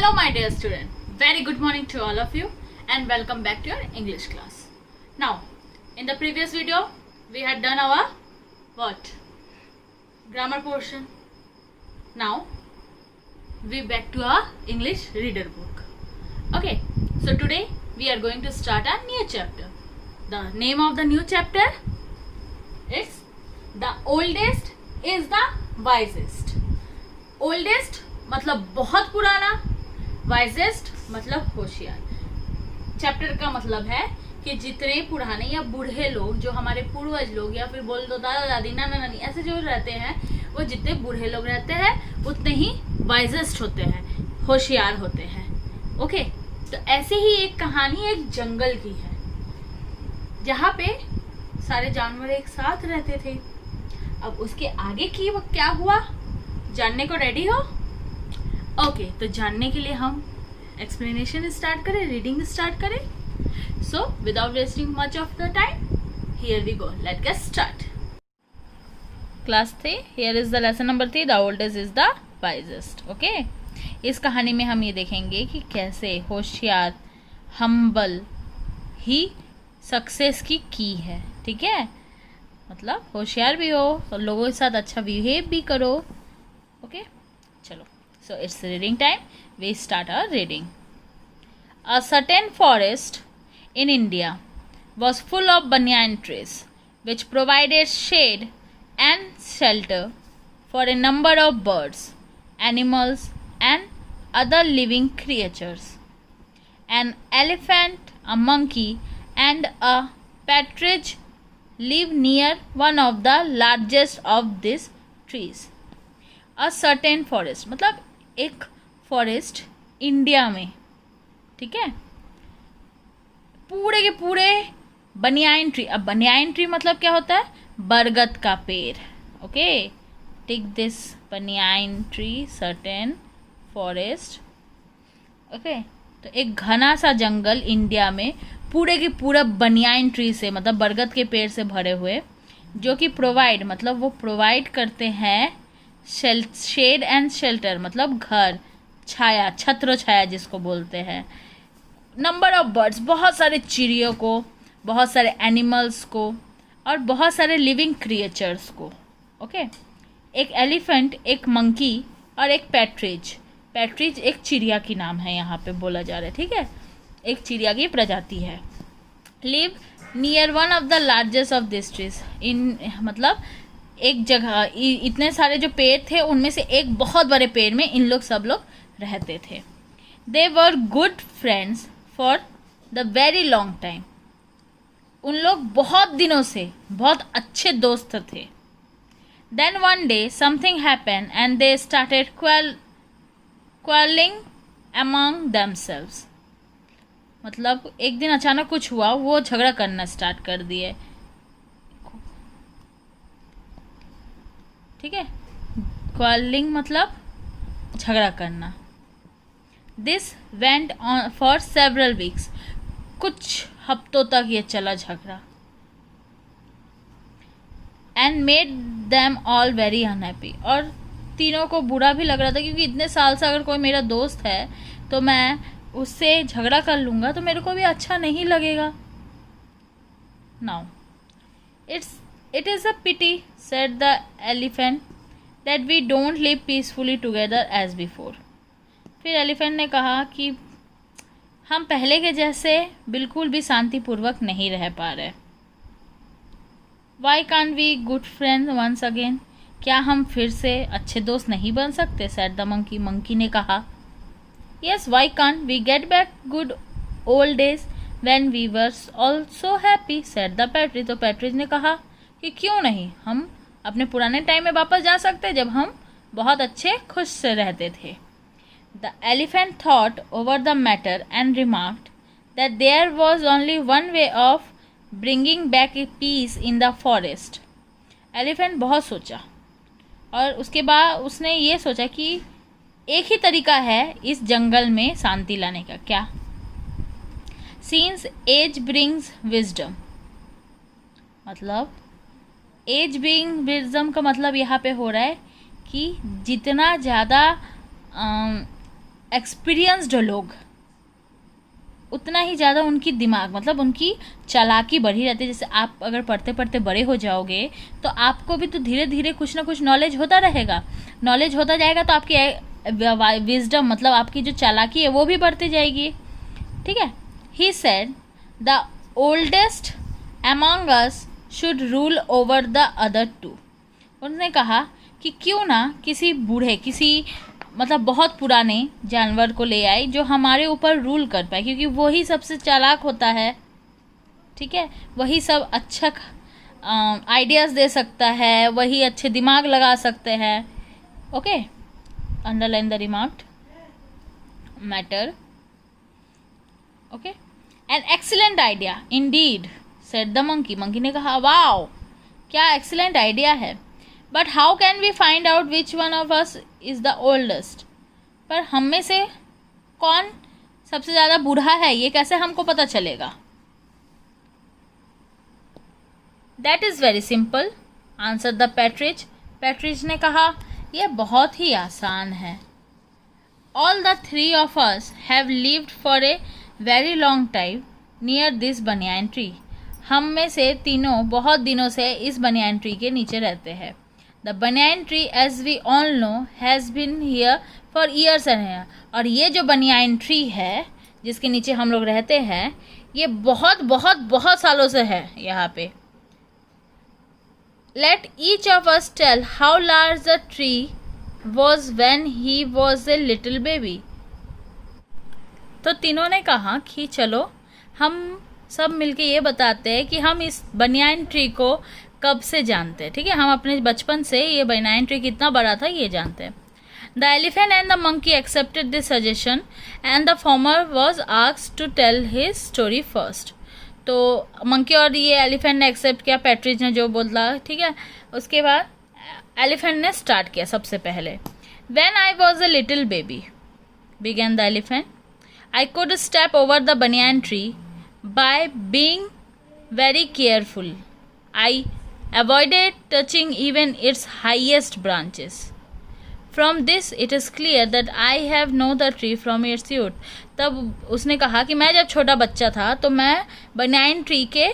Hello my dear student, very good morning to all of you and welcome back to your English class. Now, in the previous video, we had done our what? Grammar portion. Now, we back to our English reader book. Okay, so today we are going to start a new chapter. The name of the new chapter is The Oldest is the Wisest. Oldest मतलब बहुत पुराना, wisest मतलब होशियार. Chapter का मतलब है कि जितने पुराने या बूढ़े लोग, जो हमारे पूर्वज लोग या फिर बोल दो दादा दादी नाना नानी ऐसे जो रहते हैं, वो जितने बूढ़े लोग रहते हैं उतने ही वाइजेस्ट होते हैं, होशियार होते हैं. ओके, तो ऐसे ही एक कहानी एक जंगल की है जहाँ पे सारे जानवर एक साथ रहते थे. अब उसके आगे की वो क्या हुआ जानने को रेडी हो? ओके, तो जानने के लिए हम एक्सप्लेनेशन स्टार्ट करें, रीडिंग स्टार्ट करें. So without wasting much of the time, here we go, let get start. Class 3, here is the lesson number 3, the oldest is the wisest. Okay, इस कहानी में हम ये देखेंगे कि कैसे होशियार, हम्बल ही सक्सेस की है. ठीक है, मतलब होशियार भी हो और लोगों के साथ अच्छा बिहेव भी करो. ओके, चलो. So it's reading time. We start our reading. A certain forest in India was full of banyan trees, which provided shade and shelter for a number of birds, animals, and other living creatures. An elephant, a monkey, and a partridge lived near one of the largest of these trees. A certain forest मतलब एक forest India में. ठीक है, पूरे के पूरे बनियाइन tree. अब बनियाइन tree मतलब क्या होता है? बरगद का पेड़. Okay, tick this banyan tree, certain forest. Okay, तो एक घना सा जंगल इंडिया में पूरे के पूरा बनियाइन ट्री से मतलब बरगद के पेड़ से भरे हुए, जो कि प्रोवाइड मतलब वो प्रोवाइड करते हैं शेड एंड शेल्टर मतलब घर, छाया, छत्र छाया जिसको बोलते हैं. नंबर ऑफ बर्ड्स, बहुत सारे चिड़ियों को, बहुत सारे एनिमल्स को, और बहुत सारे लिविंग क्रिएचर्स को. ओके, एक एलिफेंट, एक मंकी और एक पैट्रिज. पैट्रिज एक चिड़िया की नाम है, यहाँ पे बोला जा रहा है. ठीक है, एक चिड़िया की प्रजाति है. Live near one of the largest of this trees. इन मतलब एक जगह इतने सारे जो पेड़ थे उनमें से एक बहुत बड़े पेड़ में इन लोग सब लोग रहते थे. They were good friends for the very long time. उन लोग बहुत दिनों से बहुत अच्छे दोस्त थे. Then one day something happen and they started quarrelling among themselves. मतलब एक दिन अचानक कुछ हुआ, वो झगड़ा करना स्टार्ट कर दिए. ठीक है, क्वारलिंग मतलब झगड़ा करना. This went on for several weeks. कुछ हफ्तों तक ये चला झगड़ा. And made them all very unhappy. और तीनों को बुरा भी लग रहा था, क्योंकि इतने साल से अगर कोई मेरा दोस्त है तो मैं उससे झगड़ा कर लूँगा तो मेरे को भी अच्छा नहीं लगेगा. Now It is a pity, said the elephant, that we don't live peacefully together as before. फिर एलिफेंट ने कहा कि हम पहले के जैसे बिल्कुल भी शांतिपूर्वक नहीं रह पा रहे. Why can't we good friends once again? क्या हम फिर से अच्छे दोस्त नहीं बन सकते? said the monkey. मंकी ने कहा. Yes, why can't we get back good old days when we were all so happy? said the partridge. तो पैट्रिज ने कहा कि क्यों नहीं, हम अपने पुराने टाइम में वापस जा सकते जब हम बहुत अच्छे खुश से रहते थे. The elephant thought over the matter and remarked that there was only one way of bringing back a peace in the forest. Elephant बहुत सोचा और उसके बाद उसने ये सोचा कि एक ही तरीका है इस जंगल में शांति लाने का. क्या? Since age brings wisdom. मतलब एज बिंग विजडम का मतलब यहाँ पे हो रहा है कि जितना ज़्यादा एक्सपीरियंस्ड लोग उतना ही ज़्यादा उनकी दिमाग मतलब उनकी चालाकी बढ़ी रहती है। जैसे आप अगर पढ़ते पढ़ते बड़े हो जाओगे तो आपको भी तो धीरे धीरे कुछ ना कुछ नॉलेज होता रहेगा, नॉलेज होता जाएगा तो आपकी विजडम मतलब आपकी जो चालाकी है वो भी बढ़ती जाएगी। ठीक है। He said the oldest among us should rule over the other two. उन्होंने कहा कि क्यों ना किसी बूढ़े किसी मतलब बहुत पुराने जानवर को ले आए जो हमारे ऊपर रूल कर पाए, क्योंकि वही सबसे चालाक होता है। ठीक है, वही सब अच्छा आइडियाज़ दे सकता है, वही अच्छे दिमाग लगा सकते हैं। Okay, underline the remarked matter. Okay, an excellent idea indeed said the monkey. Monkey ने कहा वाओ, क्या एक्सीलेंट आइडिया है, but how can we find out which one of us is the oldest. पर हम में से कौन सबसे ज़्यादा बूढ़ा है ये कैसे हमको पता चलेगा। That is very simple answer the partridge. Partridge ने कहा यह बहुत ही आसान है। All the three of us have lived for a very long time near this banyan tree. हम में से तीनों बहुत दिनों से इस बनियान ट्री के नीचे रहते हैं। The banyan tree as we all know has been here for years and year. और ये जो बनियान ट्री है जिसके नीचे हम लोग रहते हैं ये बहुत बहुत बहुत सालों से है यहाँ पे। Let each of us tell how large the tree was when he was a little baby. तो तीनों ने कहा कि चलो हम सब मिलके ये बताते हैं कि हम इस बनियान ट्री को कब से जानते हैं। ठीक है, हम अपने बचपन से ये बनियान ट्री कितना बड़ा था ये जानते हैं। The elephant and the monkey accepted this suggestion and the former was asked to tell his story first. तो मंकी और ये एलिफेंट ने एक्सेप्ट किया, पैट्रिज ने जो बोला। ठीक है, उसके बाद एलिफेंट ने स्टार्ट किया सबसे पहले। When I was a little baby began the elephant, I could step over the banyan tree by being very careful. I avoided touching even its highest branches. From this it is clear that I have known the tree from its root. तब उसने कहा कि मैं जब छोटा बच्चा था तो मैं बनियान ट्री के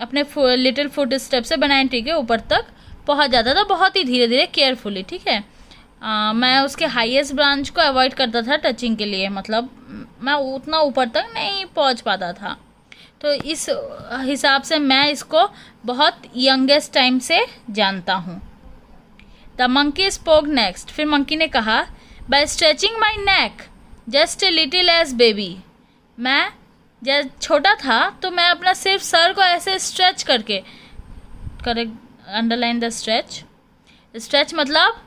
अपने लिटिल फुट स्टेप से बनियान ट्री के ऊपर तक पहुंच जाता था, बहुत ही धीरे धीरे केयरफुली। ठीक है, मैं उसके हाईएस्ट ब्रांच को अवॉइड करता था टचिंग के लिए, मतलब मैं उतना ऊपर तक नहीं पहुंच पाता था। तो इस हिसाब से मैं इसको बहुत यंगेस्ट टाइम से जानता हूँ। The monkey spoke next. फिर मंकी ने कहा by stretching my neck just a little as baby. मैं जब छोटा था तो मैं अपना सिर्फ सर को ऐसे स्ट्रेच करके, correct underline the stretch. Stretch मतलब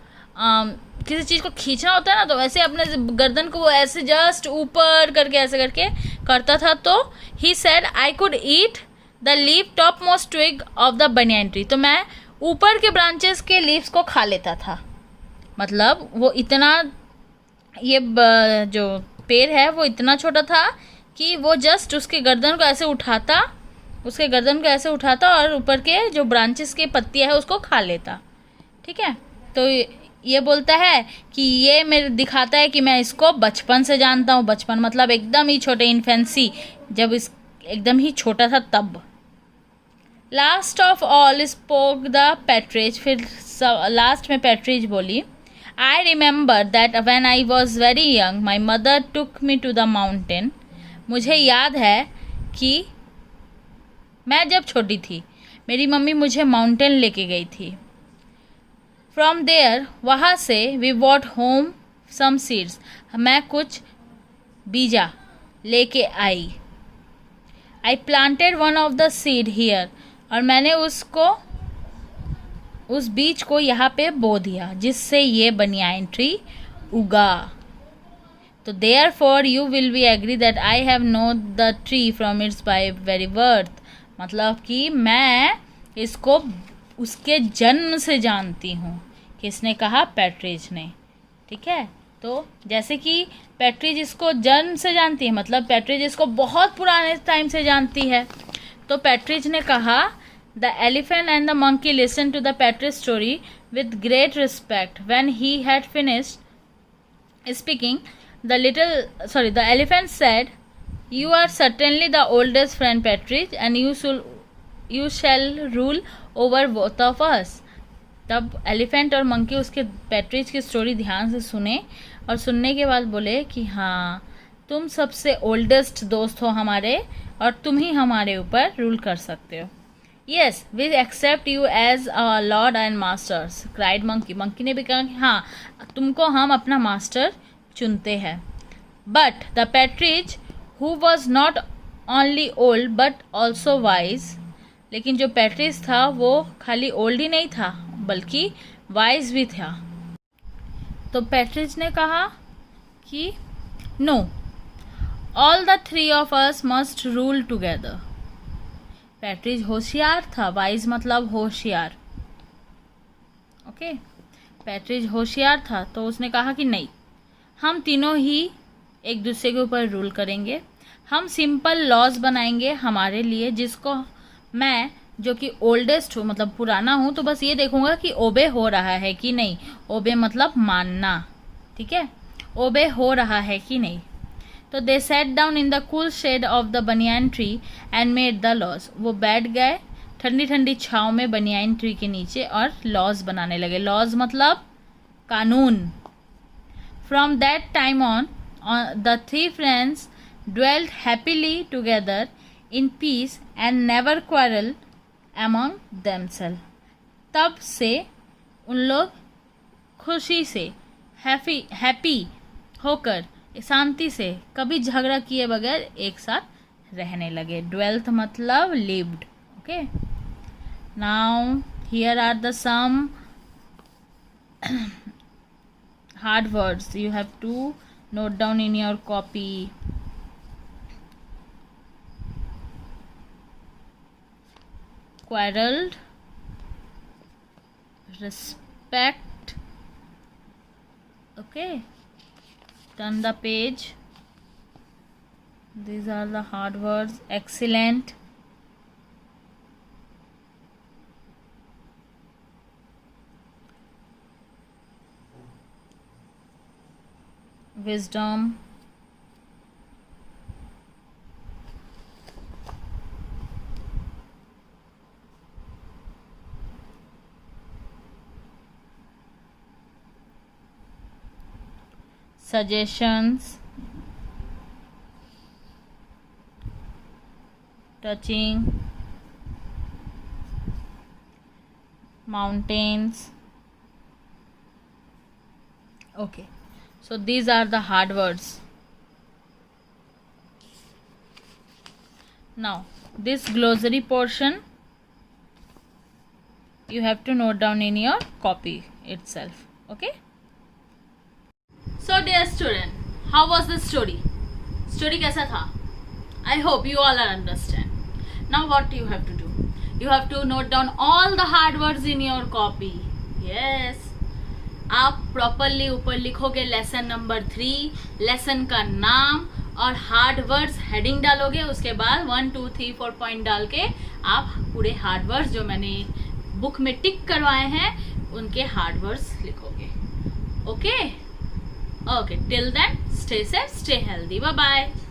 किसी चीज़ को खींचना होता है ना, तो वैसे अपने गर्दन को वो ऐसे जस्ट ऊपर करके ऐसे करके करता था। तो he said I could eat the leaf top most twig of the banyan tree. तो मैं ऊपर के ब्रांचेस के लीव्स को खा लेता था। मतलब वो इतना, ये जो पेड़ है वो इतना छोटा था कि वो जस्ट उसके गर्दन को ऐसे उठाता और ऊपर के जो ब्रांचेस के पत्तियाँ है उसको खा लेता। ठीक है, तो ये बोलता है कि ये मेरे दिखाता है कि मैं इसको बचपन से जानता हूँ। बचपन मतलब एकदम ही छोटे, इन्फेंसी, जब इस एकदम ही छोटा था तब। Last of all spoke the partridge. फिर लास्ट में पैट्रिज बोली I remember that when I was very young my mother took me to the mountain. मुझे याद है कि मैं जब छोटी थी मेरी मम्मी मुझे माउंटेन लेके गई थी। फ्रॉम देयर, वहाँ से we what home some seeds. मैं कुछ बीजा लेके आई। I planted one of the seed here. और मैंने उस बीज को यहाँ पे बो दिया जिससे ये बनियान ट्री उगा। तो therefore you will be agree that I have know the tree from its by very birth. मतलब कि मैं इसको उसके जन्म से जानती हूँ। किसने कहा? पैट्रिज ने। ठीक है, तो जैसे कि पैट्रिज इसको जन्म से जानती है, मतलब पैट्रिज इसको बहुत पुराने टाइम से जानती है। तो पैट्रिज ने कहा the elephant and the monkey listen to the partridge story with great respect. When he had finished speaking The elephant said, "You are certainly the oldest friend, Partridge, and you shall rule over both of us." तब elephant और monkey उसके पैट्रिज की story ध्यान से सुने और सुनने के बाद बोले कि हाँ, तुम सबसे ओल्डेस्ट दोस्त हो हमारे और तुम ही हमारे ऊपर रूल कर सकते हो. Yes, we accept you as our lord and masters, cried monkey. Monkey ने भी कहा कि हाँ, तुमको हम अपना मास्टर चुनते हैं. But the partridge, who was not only old but also wise, लेकिन जो पैट्रिज था वो खाली ओल्ड ही नहीं था बल्कि वाइज भी था. तो पैट्रिज ने कहा कि no, all the three of us must rule together. Partridge होशियार था, वाइज मतलब होशियार. ओके, पैट्रिज होशियार था तो उसने कहा कि नहीं, हम तीनों ही एक दूसरे के ऊपर रूल करेंगे. हम सिंपल लॉज बनाएंगे हमारे लिए, जिसको मैं जो कि ओल्डेस्ट हूँ मतलब पुराना हूँ तो बस ये देखूंगा कि ओबे हो रहा है कि नहीं. ओबे मतलब मानना, ठीक है, ओबे हो रहा है कि नहीं. तो they sat down in the cool shade of the banyan tree and made the laws. वो बैठ गए ठंडी ठंडी छाँव में बनियान ट्री के नीचे और लॉज बनाने लगे. लॉज मतलब कानून. From that time on the three friends dwelt happily together in peace and never quarrel among themselves. तब से उन लोग खुशी से हैप्पी होकर शांति से कभी झगड़ा किए बगैर एक साथ रहने लगे. dwelt मतलब lived. okay, now here are the some hard words you have to note down in your copy. Quarreled, respect. Okay, turn the page. These are the hard words. Excellent, wisdom, suggestions, touching, mountains. Okay, so these are the hard words. Now this glossary portion you have to note down in your copy itself. Okay, so dear student, how was the story? Story कैसा था? I hope you all are understand. Now what you have to do? You have to note down all the hard words in your copy. Yes, आप properly ऊपर लिखोगे lesson number 3, lesson का नाम और hard words heading डालोगे. उसके बाद 1 2 3 4 point डाल के आप पूरे हार्ड वर्ड्स जो मैंने बुक में टिक करवाए हैं उनके हार्ड वर्ड्स लिखोगे. Okay, till then, stay safe, stay healthy. Bye bye.